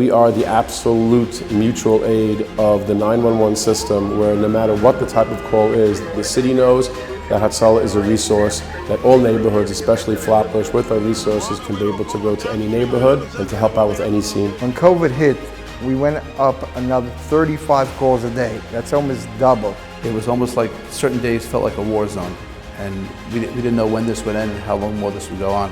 we are the absolute mutual aid of the 911 system, where no matter what the type of call is, the city knows that Hatzoloh is a resource that all neighborhoods, especially Flatbush, with our resources can be able to go to any neighborhood and to help out with any scene. When COVID hit, we went up another 35 calls a day. That's almost double. It was almost like certain days felt like a war zone, and we didn't know when this would end and how long more this would go on.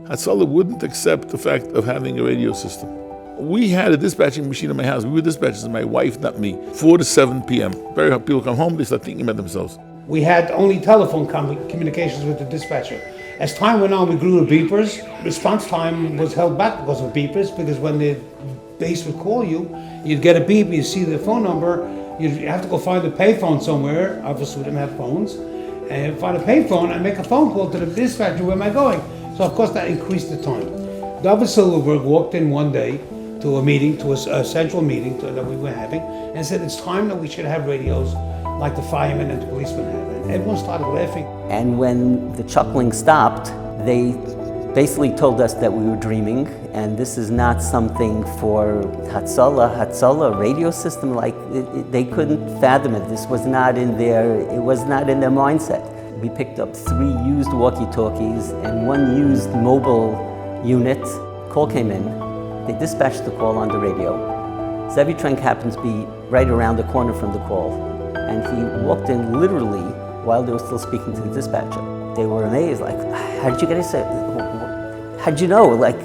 Hatzoloh wouldn't accept the fact of having a radio system. We had a dispatching machine in my house. We were dispatchers, my wife, not me, 4 to 7 p.m. Very hard. People come home, they start thinking about themselves. We had only telephone communications with the dispatcher. As time went on, we grew the beepers. Response time was held back because of beepers, because when the base would call you, you'd get a beep, you'd see the phone number, you'd have to go find a payphone somewhere. Obviously, we didn't have phones. And find a payphone and make a phone call to the dispatcher, where am I going? So of course that increased the time. David Silverberg walked in one day to a meeting, to a central meeting that we were having, and said it's time that we should have radios like the firemen and the policemen have. And everyone started laughing. And when the chuckling stopped, they basically told us that we were dreaming, and this is not something for Hatzoloh radio system, like they couldn't fathom it. This was not in it was not in their mindset. We picked up 3 used walkie-talkies and 1 used mobile unit. Call came in. They dispatched the call on the radio. Zevi Trank happened to be right around the corner from the call, and he walked in literally while they were still speaking to the dispatcher. They were amazed, like, how did you get it? How'd you know? Like,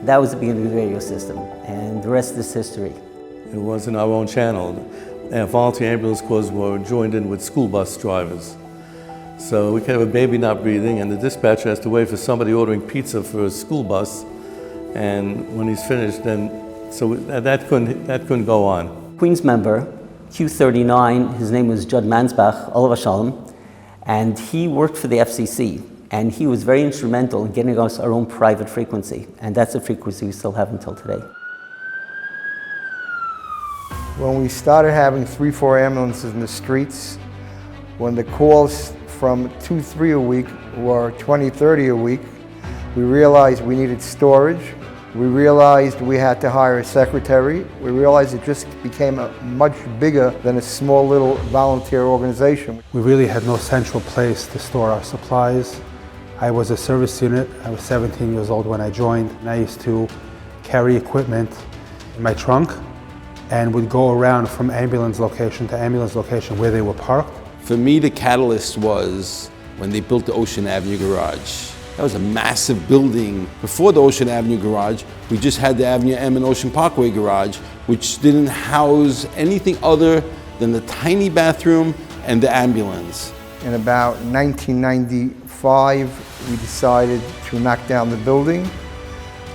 that was the beginning of the radio system, and the rest is history. It was in our own channel. And volunteer ambulance corps were joined in with school bus drivers. So we could have a baby not breathing, and the dispatcher has to wait for somebody ordering pizza for a school bus. And when he's finished, then so that couldn't go on. Queens member, Q39, his name was Judd Mansbach, Olav Shalom, and he worked for the FCC, and he was very instrumental in getting us our own private frequency, and that's a frequency we still have until today. When we started having 3-4 ambulances in the streets, when the calls from 2-3 a week or 20-30 a week, we realized we needed storage. We realized we had to hire a secretary. We realized it just became much bigger than a small little volunteer organization. We really had no central place to store our supplies. I was a service unit. I was 17 years old when I joined, and I used to carry equipment in my trunk and would go around from ambulance location to ambulance location where they were parked. For me, the catalyst was when they built the Ocean Avenue garage. That was a massive building. Before the Ocean Avenue garage, we just had the Avenue M and Ocean Parkway garage, which didn't house anything other than the tiny bathroom and the ambulance. In about 1995, we decided to knock down the building.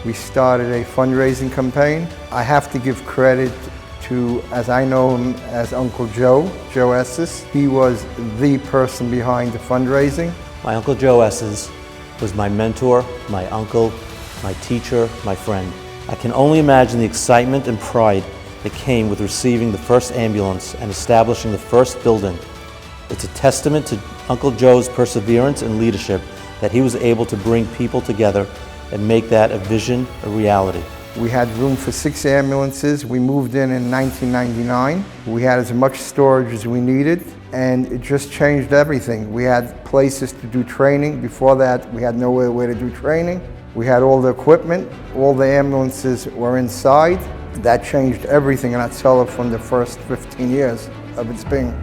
We started a fundraising campaign. I have to give credit to, as I know him as Uncle Joe Esses. He was the person behind the fundraising. My Uncle Joe Esses was my mentor, my uncle, my teacher, my friend. I can only imagine the excitement and pride that came with receiving the first ambulance and establishing the first building. It's a testament to Uncle Joe's perseverance and leadership that he was able to bring people together and make that a vision a reality. We had room for 6 ambulances. We moved in 1999. We had as much storage as we needed, and it just changed everything. We had places to do training. Before that, we had nowhere to do training. We had all the equipment. All the ambulances were inside. That changed everything in Hatzoloh from the first 15 years of its being.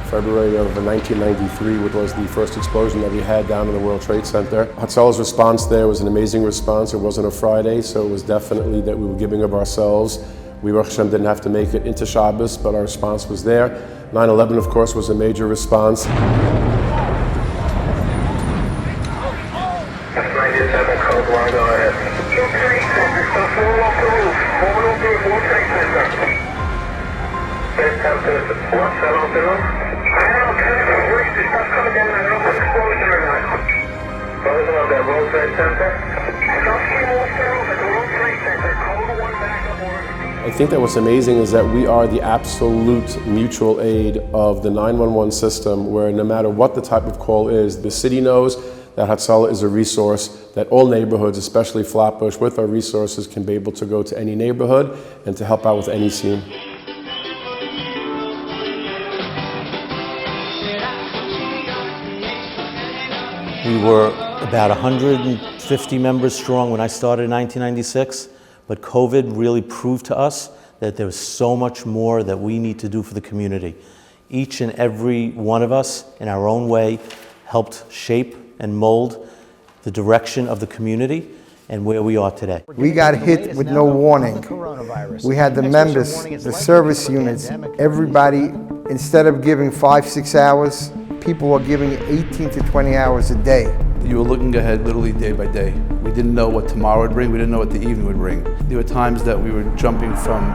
February of 1993, which was the first explosion that we had down in the World Trade Center. Hatzoloh's response there was an amazing response. It wasn't a Friday, so it was definitely that we were giving of ourselves. We, Baruch Hashem, didn't have to make it into Shabbos, but our response was there. 9/11, of course, was a major response. 97 code 1, go ahead. Fall off the roof. Fall off the World Trade Center. Best time to 170. World Trade Center. Something also at the World Trade Center. Code 1 backup order. I think that what's amazing is that we are the absolute mutual aid of the 911 system, where no matter what the type of call is, the city knows that Hatzoloh is a resource that all neighborhoods, especially Flatbush, with our resources can be able to go to any neighborhood and to help out with any scene. We were about 150 members strong when I started in 1996, but COVID really proved to us that there was so much more that we need to do for the community. Each and every one of us, in our own way, helped shape and mold the direction of the community and where we are today. We got hit with no warning. We had the members, the service units, everybody, instead of giving 5-6 hours, people were giving 18 to 20 hours a day. You were looking ahead literally day by day. We didn't know what tomorrow would bring. We didn't know what the evening would bring. There were times that we were jumping from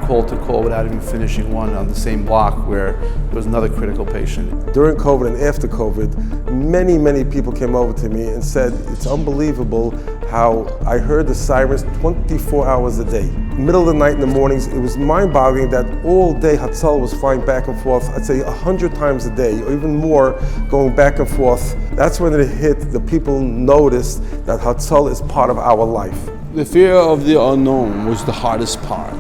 call to call without even finishing one on the same block where there was another critical patient. During COVID and after COVID, many people came over to me and said, it's unbelievable how I heard the sirens 24 hours a day. Middle of the night in the mornings, it was mind-boggling that all day Hatzoloh was flying back and forth, I'd say 100 times a day, or even more, going back and forth. That's when it hit, the people noticed that Hatzoloh is part of our life. The fear of the unknown was the hardest part.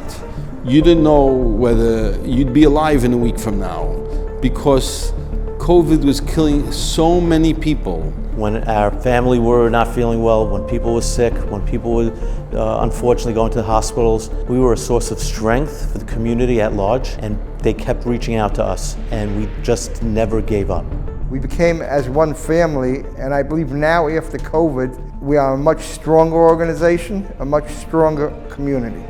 You didn't know whether you'd be alive in a week from now because COVID was killing so many people. When our family were not feeling well, when people were sick, when people were unfortunately going to the hospitals, we were a source of strength for the community at large, and they kept reaching out to us, and we just never gave up. We became as one family, and I believe now after COVID, we are a much stronger organization, a much stronger community.